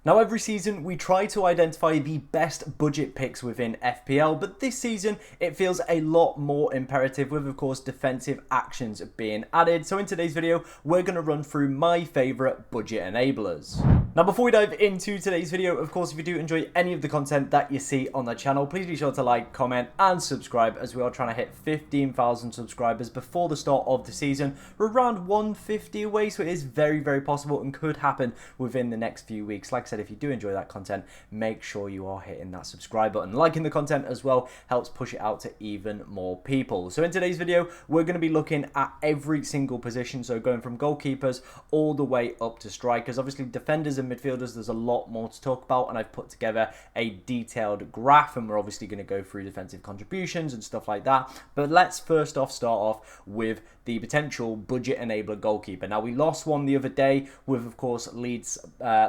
Now, every season we try to identify the best budget picks within FPL, but this season it feels a lot more imperative with, of course, defensive actions being added. So in today's video, we're going to run through my favourite budget enablers. Now, before we dive into today's video, of course, if you do enjoy any of the content that you see on the channel, please be sure to like, comment and subscribe, as we are trying to hit 15,000 subscribers before the start of the season. We're around 150 away, so it is very, very possible and could happen within the next few weeks. Like I said, if you do enjoy that content, make sure you are hitting that subscribe button. Liking the content as well helps push it out to even more people. So in today's video, we're going to be looking at every single position, so going from goalkeepers all the way up to strikers. Obviously, defenders and midfielders, there's a lot more to talk about, and I've put together a detailed graph, and we're obviously going to go through defensive contributions and stuff like that. But let's first off start off with the potential budget enabler goalkeeper. Now, we lost one the other day with, of course, Leeds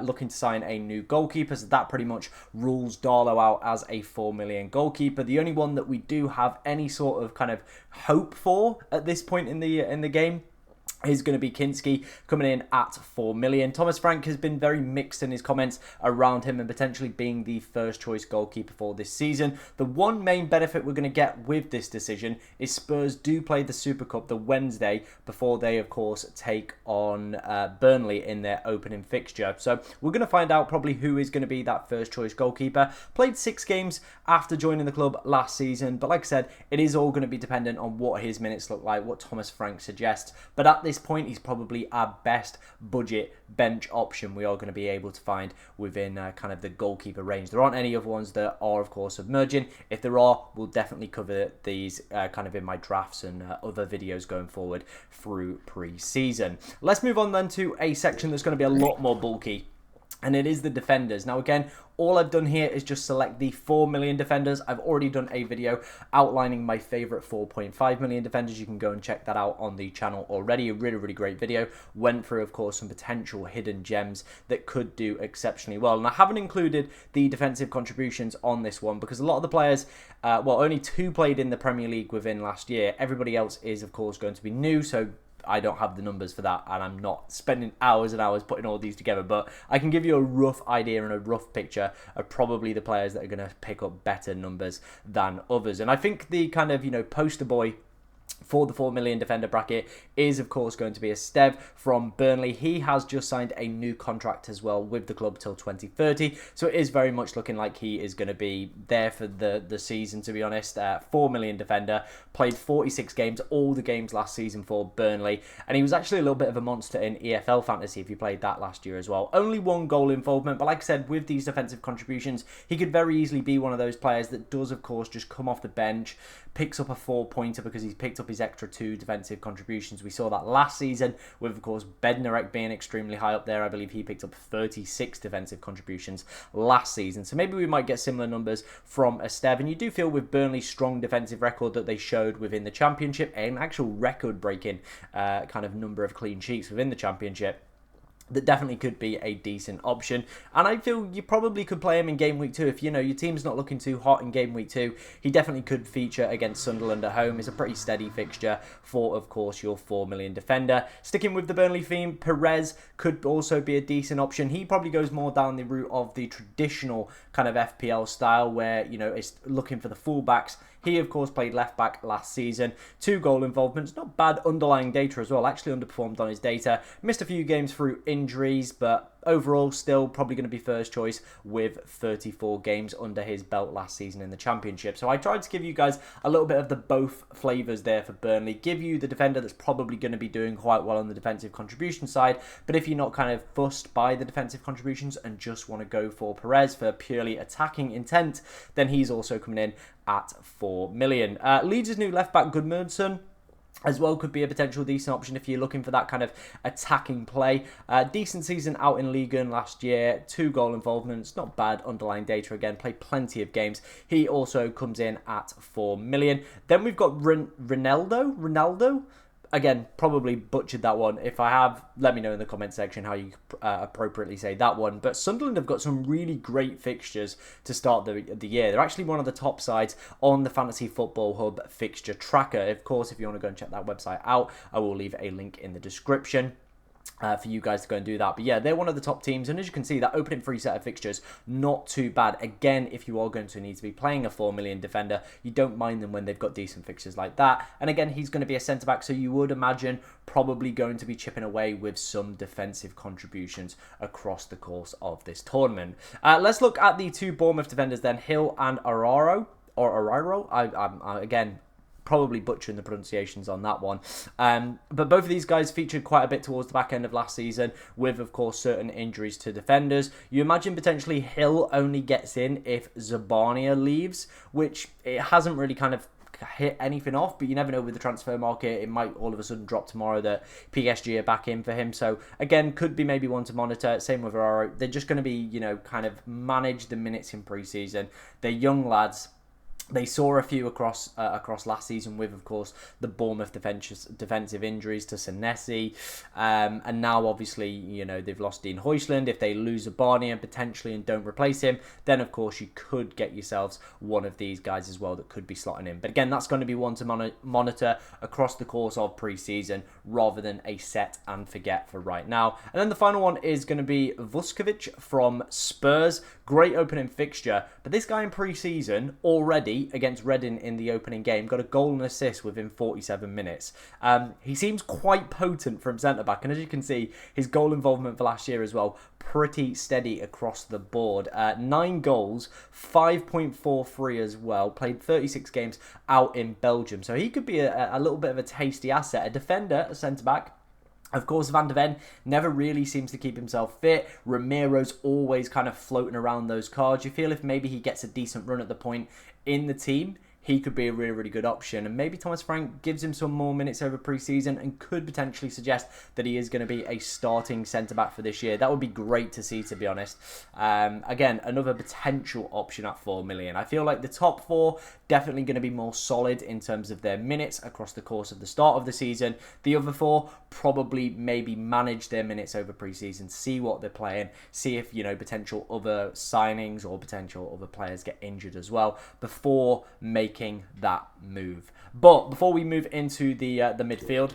looking to sign a new goalkeeper, so that pretty much rules Darlow out as a 4 million goalkeeper. The only one that we do have any sort of kind of hope for at this point in the game is going to be Kinski, coming in at 4 million. Thomas Frank has been very mixed in his comments around him and potentially being the first choice goalkeeper for this season. The one main benefit we're going to get with this decision is Spurs do play the Super Cup the Wednesday before they, of course, take on Burnley in their opening fixture. So we're going to find out probably who is going to be that first choice goalkeeper. Played 6 games after joining the club last season, but like I said, it is all going to be dependent on what his minutes look like, what Thomas Frank suggests. But at this point, he's probably our best budget bench option we are going to be able to find within kind of the goalkeeper range. There aren't any other ones that are, of course, submerging. If there are, we'll definitely cover these kind of in my drafts and other videos going forward through pre-season. Let's move on then to a section that's going to be a lot more bulky, and it is the defenders. Now, again, all I've done here is just select the 4 million defenders. I've already done a video outlining my favorite 4.5 million defenders. You can go and check that out on the channel already. A really, really great video. Went through, of course, some potential hidden gems that could do exceptionally well. And I haven't included the defensive contributions on this one because a lot of the players, well, only 2 played in the Premier League within last year. Everybody else is, of course, going to be new, so I don't have the numbers for that, and I'm not spending hours and hours putting all these together, but I can give you a rough idea and a rough picture of probably the players that are going to pick up better numbers than others. And I think the kind of, poster boy for the 4 million defender bracket is, of course, going to be a Stev from Burnley. He has just signed a new contract as well with the club till 2030, so it is very much looking like he is going to be there for the season, to be honest. 4 million defender, played 46 games, all the games last season for Burnley, and he was actually a little bit of a monster in EFL Fantasy if you played that last year as well. Only 1 goal involvement, but like I said, with these defensive contributions, he could very easily be one of those players that does, of course, just come off the bench, picks up a 4-pointer because he's picked up his extra 2 defensive contributions. We saw that last season with, of course, Bednarek being extremely high up there. I believe he picked up 36 defensive contributions last season. So maybe we might get similar numbers from Esteve. And you do feel with Burnley's strong defensive record that they showed within the Championship, an actual record-breaking kind of number of clean sheets within the Championship, that definitely could be a decent option. And I feel you probably could play him in game week 2 if, your team's not looking too hot in game week 2. He definitely could feature against Sunderland at home. It's a pretty steady fixture for, of course, your 4 million defender. Sticking with the Burnley theme, Perez could also be a decent option. He probably goes more down the route of the traditional kind of FPL style where, it's looking for the fullbacks. He, of course, played left-back last season. 2 goal involvements. Not bad underlying data as well. Actually underperformed on his data. Missed a few games through injuries, but overall still probably going to be first choice with 34 games under his belt last season in the Championship. So I tried to give you guys a little bit of the both flavours there for Burnley. Give you the defender that's probably going to be doing quite well on the defensive contribution side, but if you're not kind of fussed by the defensive contributions and just want to go for Perez for purely attacking intent, then he's also coming in at 4 million. Leeds' new left-back Gudmundsson as well could be a potential decent option if you're looking for that kind of attacking play. Decent season out in Ligue 1 last year, 2 goal involvements, not bad underlying data again, played plenty of games. He also comes in at 4 million. Then we've got Ronaldo. Again, probably butchered that one. If I have, let me know in the comment section how you appropriately say that one. But Sunderland have got some really great fixtures to start the year. They're actually one of the top sides on the Fantasy Football Hub fixture tracker. Of course, if you want to go and check that website out, I will leave a link in the description. for you guys to go and do that. But yeah, they're one of the top teams, and as you can see, that opening free set of fixtures, not too bad. Again, if you are going to need to be playing a 4 million defender, you don't mind them when they've got decent fixtures like that. And again, he's going to be a centre-back, so you would imagine probably going to be chipping away with some defensive contributions across the course of this tournament. Let's look at the two Bournemouth defenders then, Hill and Araro, or Ariro. Again, probably butchering the pronunciations on that one. But both of these guys featured quite a bit towards the back end of last season with, of course, certain injuries to defenders. You imagine potentially Hill only gets in if Zabania leaves, which it hasn't really kind of hit anything off, but you never know with the transfer market. It might all of a sudden drop tomorrow that PSG are back in for him. So again, could be maybe one to monitor. Same with Araro. They're just going to be, you know, kind of manage the minutes in pre-season. They're young lads. They saw a few across last season with, of course, the Bournemouth defensive injuries to Senesi. And now, obviously, you know, they've lost Dean Huijsland. If they lose Abani potentially and don't replace him, then, of course, you could get yourselves one of these guys as well that could be slotting in. But again, that's going to be one to monitor across the course of pre-season rather than a set and forget for right now. And then the final one is going to be Vuskovic from Spurs. Great opening fixture. But this guy in pre-season already against Reading in the opening game got a goal and assist within 47 minutes. He seems quite potent from centre-back, and as you can see, his goal involvement for last year as well, pretty steady across the board. 9 goals, 5.43 as well, played 36 games out in Belgium, so he could be a little bit of a tasty asset. A defender, a centre-back. Of course, Van de Ven never really seems to keep himself fit. Ramiro's always kind of floating around those cards. You feel if maybe he gets a decent run at the point in the team, he could be a really, really good option. And maybe Thomas Frank gives him some more minutes over pre-season and could potentially suggest that he is going to be a starting centre-back for this year. That would be great to see, to be honest. Again, another potential option at 4 million. I feel like the top 4 definitely going to be more solid in terms of their minutes across the course of the start of the season. The other 4 probably maybe manage their minutes over pre-season, see what they're playing, see if, you know, potential other signings or potential other players get injured as well before making that move. But before we move into the midfield,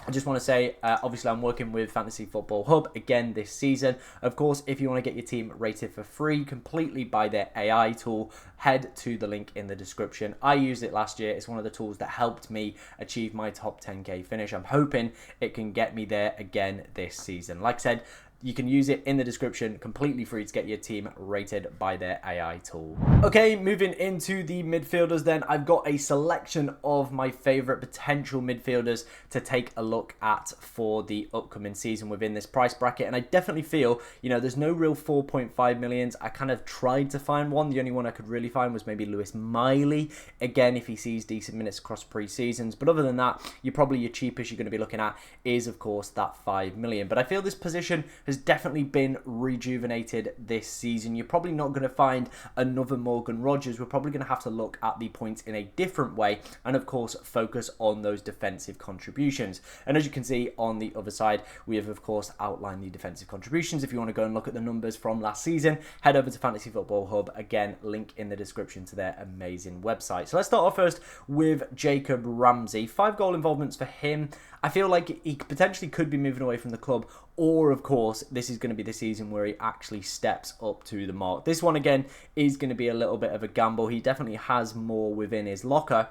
I just want to say, obviously I'm working with Fantasy Football Hub again this season. Of course, if you want to get your team rated for free completely by their AI tool, head to the link in the description. I used it last year. It's one of the tools that helped me achieve my top 10k finish. I'm hoping it can get me there again this season. Like I said, you can use it in the description, completely free to get your team rated by their AI tool. Okay, moving into the midfielders then, I've got a selection of my favourite potential midfielders to take a look at for the upcoming season within this price bracket. And I definitely feel, you know, there's no real 4.5 millions. I kind of tried to find one. The only one I could really find was maybe Lewis Miley. Again, if he sees decent minutes across pre-seasons. But other than that, probably your cheapest you're going to be looking at is, of course, that 5 million. But I feel this position has definitely been rejuvenated this season. You're probably not going to find another Morgan Rogers. We're probably going to have to look at the points in a different way and, of course, focus on those defensive contributions. And as you can see on the other side, we have, of course, outlined the defensive contributions. If you want to go and look at the numbers from last season, head over to Fantasy Football Hub. Again, link in the description to their amazing website. So let's start off first with Jacob Ramsey. 5 goal involvements for him. I feel like he potentially could be moving away from the club, or, of course, this is going to be the season where he actually steps up to the mark. This one, again, is going to be a little bit of a gamble. He definitely has more within his locker,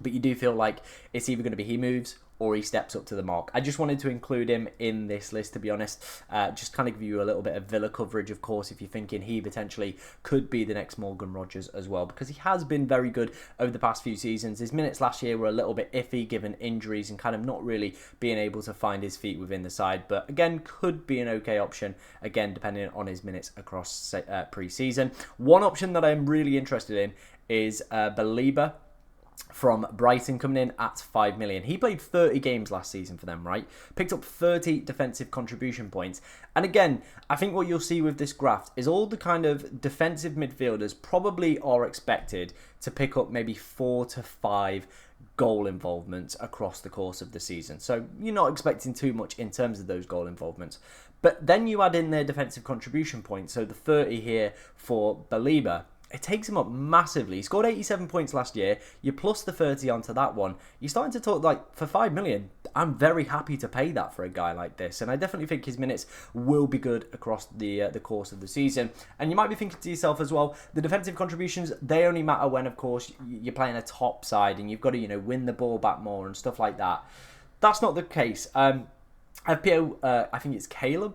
but you do feel like it's either going to be he moves or he steps up to the mark. I just wanted to include him in this list, to be honest. Just kind of give you a little bit of Villa coverage, of course, if you're thinking he potentially could be the next Morgan Rogers as well, because he has been very good over the past few seasons. His minutes last year were a little bit iffy given injuries and kind of not really being able to find his feet within the side, but again, could be an okay option, again, depending on his minutes across pre-season. One option that I'm really interested in is Belieber from Brighton, coming in at 5 million. He played 30 games last season for them, right? Picked up 30 defensive contribution points. And again, I think what you'll see with this graph is all the kind of defensive midfielders probably are expected to pick up maybe 4 to 5 goal involvements across the course of the season. So you're not expecting too much in terms of those goal involvements. But then you add in their defensive contribution points, so the 30 here for Belieber. it takes him up massively. He scored 87 points last year. You plus the 30 onto that one. You're starting to talk like for 5 million. I'm very happy to pay that for a guy like this, and I definitely think his minutes will be good across the course of the season. And you might be thinking to yourself as well, the defensive contributions, they only matter when, of course, you're playing a top side and you've got to win the ball back more and stuff like that. That's not the case. FPL, I think it's Kayla,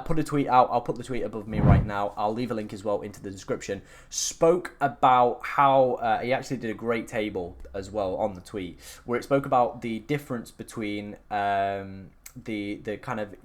put a tweet out. I'll put the tweet above me right now. I'll leave a link as well into the description. Spoke about how he actually did a great table as well on the tweet, where it spoke about the difference between the kind of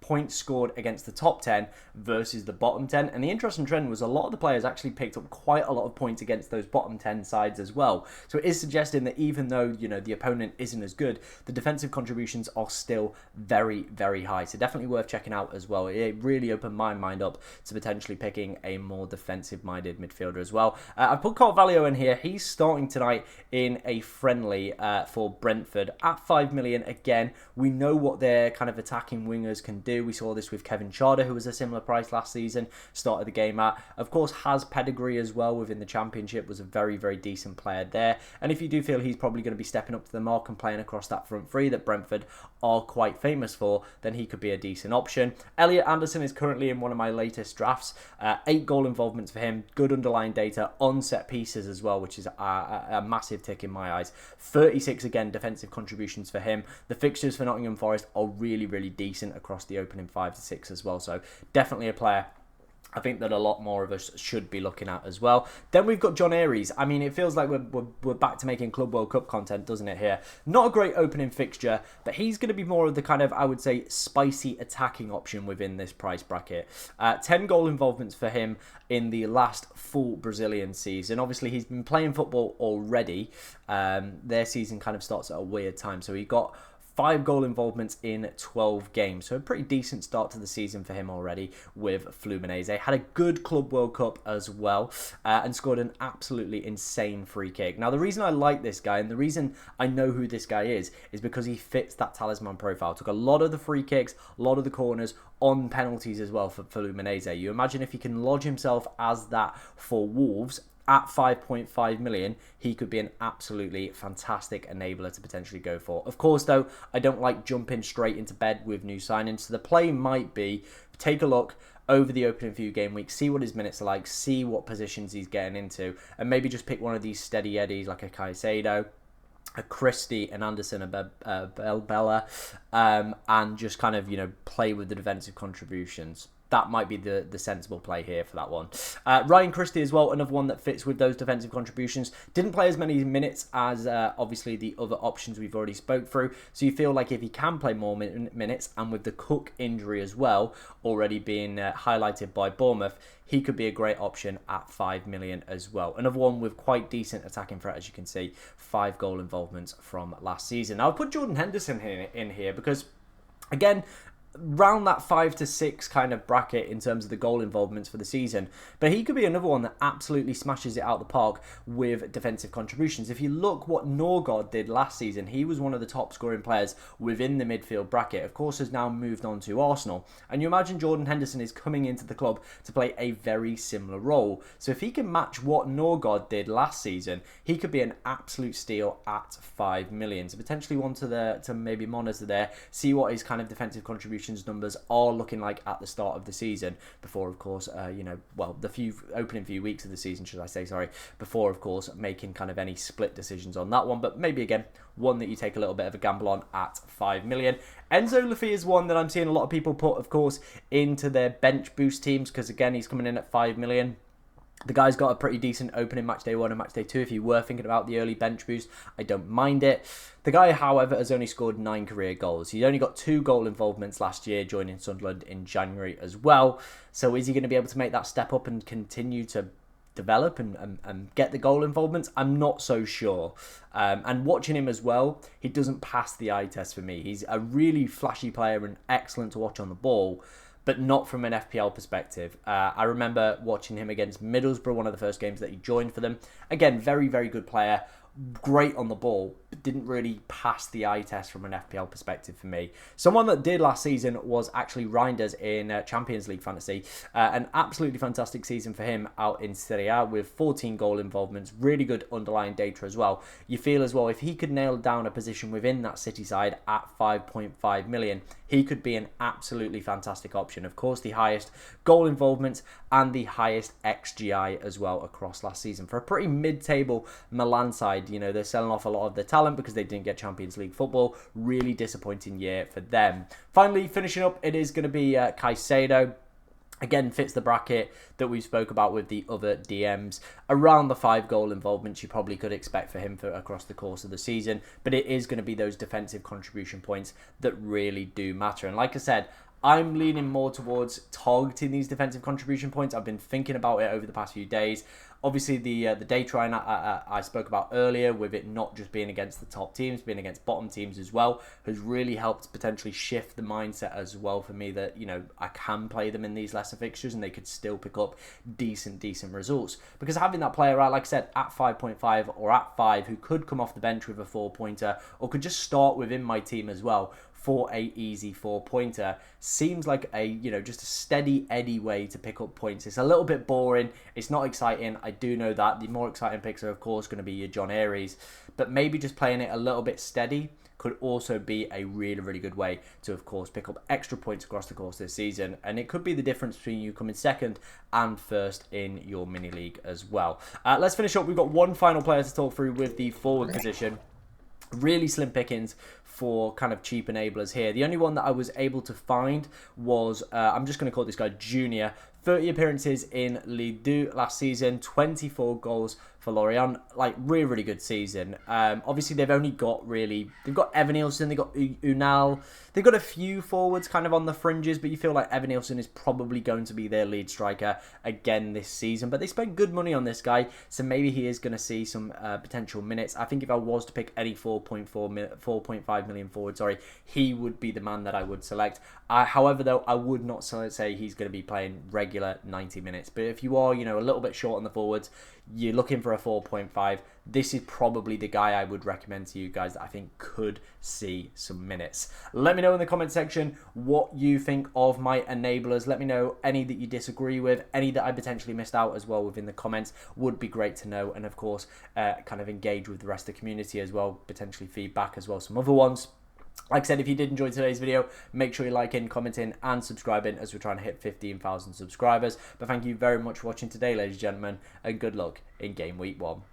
points scored against the top 10 versus the bottom 10. And the interesting trend was a lot of the players actually picked up quite a lot of points against those bottom 10 sides as well. So it is suggesting that even though the opponent isn't as good, the defensive contributions are still very, very high. So definitely worth checking out as well. It really opened my mind up to potentially picking a more defensive minded midfielder as well. I put Carvalho in here. He's starting tonight in a friendly for Brentford at 5 million. Again, we know what their kind of attacking wingers can do. We saw this with Kevin Charter, who was a similar price last season, started the game at. Of course, has pedigree as well within the Championship, was a very, very decent player there. And if you do feel he's probably going to be stepping up to the mark and playing across that front three that Brentford are quite famous for, then he could be a decent option. Elliot Anderson is currently in one of my latest drafts. 8 goal involvements for him, good underlying data, on set pieces as well, which is a massive tick in my eyes. 36, again, defensive contributions for him. The fixtures for Nottingham Forest are really, really decent across the opening 5 to 6 as well. So definitely a player I think that a lot more of us should be looking at as well. Then we've got John Aries. I mean, it feels like we're back to making Club World Cup content, doesn't it, here? Not a great opening fixture, but he's going to be more of the kind of, I would say, spicy attacking option within this price bracket. 10 goal involvements for him in the last full Brazilian season. Obviously, he's been playing football already. Their season kind of starts at a weird time. So he got 5 goal involvements in 12 games. So a pretty decent start to the season for him already with Fluminense. Had a good Club World Cup as well and scored an absolutely insane free kick. Now, the reason I like this guy and the reason I know who this guy is because he fits that talisman profile. Took a lot of the free kicks, a lot of the corners on penalties as well for Fluminense. You imagine if he can lodge himself as that for Wolves at 5.5 million, he could be an absolutely fantastic enabler to potentially go for. Of course, though, I don't like jumping straight into bed with new signings. So the play might be, take a look over the opening few game weeks, see what his minutes are like, see what positions he's getting into, and maybe just pick one of these steady eddies like a Caicedo, a Christie, an Anderson, a Bella, and just kind of, play with the defensive contributions. That might be the sensible play here for that one. Ryan Christie as well, another one that fits with those defensive contributions. Didn't play as many minutes as obviously the other options we've already spoke through. So you feel like if he can play more minutes, and with the Cook injury as well already being highlighted by Bournemouth, he could be a great option at 5 million as well. Another one with quite decent attacking threat, as you can see. 5 goal involvements from last season. Now, I'll put Jordan Henderson in here because, again, round that 5 to 6 kind of bracket in terms of the goal involvements for the season. But he could be another one that absolutely smashes it out the park with defensive contributions. If you look what Norgard did last season, he was one of the top scoring players within the midfield bracket. Of course, has now moved on to Arsenal. And you imagine Jordan Henderson is coming into the club to play a very similar role. So if he can match what Norgard did last season, he could be an absolute steal at 5 million. So potentially one to maybe monitor there, see what his kind of defensive contributions numbers are looking like at the start of the season before, of course, the opening few weeks of the season, should I say, before, of course, making kind of any split decisions on that one. But maybe, again, one that you take a little bit of a gamble on at 5 million. Enzo Lafia is one that I'm seeing a lot of people put, of course, into their bench boost teams because, again, he's coming in at 5 million. The guy's got a pretty decent opening match day 1 and match day 2. If you were thinking about the early bench boost, I don't mind it. The guy, however, has only scored 9 career goals. He's only got 2 goal involvements last year, joining Sunderland in January as well. So is he going to be able to make that step up and continue to develop and get the goal involvements? I'm not so sure. And watching him as well, he doesn't pass the eye test for me. He's a really flashy player and excellent to watch on the ball, but not from an FPL perspective. I remember watching him against Middlesbrough, one of the first games that he joined for them. Again, very, very good player. great on the ball, but didn't really pass the eye test from an FPL perspective for me. Someone that did last season was actually Reinders in Champions League Fantasy. An absolutely fantastic season for him out in Serie A with 14 goal involvements, really good underlying data as well. You feel as well, if he could nail down a position within that City side at 5.5 million, he could be an absolutely fantastic option. Of course, the highest goal involvement and the highest XGI as well across last season. For a pretty mid-table Milan side, you know, they're selling off a lot of their talent because they didn't get Champions League football. Really disappointing year for them. Finally, finishing up, it is going to be Caicedo. Again, fits the bracket that we spoke about with the other DMs. Around the 5 goal involvements you probably could expect for him across the course of the season. But it is going to be those defensive contribution points that really do matter. And like I said, I'm leaning more towards targeting these defensive contribution points. I've been thinking about it over the past few days. Obviously, the data I spoke about earlier, with it not just being against the top teams, being against bottom teams as well, has really helped potentially shift the mindset as well for me that, you know, I can play them in these lesser fixtures and they could still pick up decent results. Because having that player out, like I said, at 5.5 or at 5, who could come off the bench with a 4-pointer or could just start within my team as well, for a easy 4-pointer, seems like a, you know, just a steady Eddie way to pick up points. It's a little bit boring. It's not exciting. I do know that. The more exciting picks are, of course, going to be your John Aries. But maybe just playing it a little bit steady could also be a really good way to, of course, pick up extra points across the course of this season. And it could be the difference between you coming second and first in your mini league as well. Let's finish up. We've got one final player to talk through with the forward position. Really slim pickings for kind of cheap enablers here. The only one that I was able to find was, I'm just going to call this guy Junior. 30 appearances in Ligue 2 last season, 24 goals for Lorient. Like, really good season. Obviously, they've got Evan Nielsen, they've got Unal. They've got a few forwards kind of on the fringes, but you feel like Evan Nielsen is probably going to be their lead striker again this season. But they spent good money on this guy, so maybe he is going to see some potential minutes. I think if I was to pick any 4.5 million forward, he would be the man that I would select. However, though, I would not say he's going to be playing regular 90 minutes. But if you are, you know, a little bit short on the forwards, you're looking for a 4.5, this is probably the guy I would recommend to you guys that I think could see some minutes. Let me know in the comment section what you think of my enablers. Let me know any that you disagree with, any that I potentially missed out as well within the comments. Would be great to know. And of course, kind of engage with the rest of the community as well, potentially feedback as well, some other ones. Like I said, if you did enjoy today's video, make sure you liking, commenting and subscribing as we're trying to hit 15,000 subscribers. But thank you very much for watching today, ladies and gentlemen, and good luck in game week 1.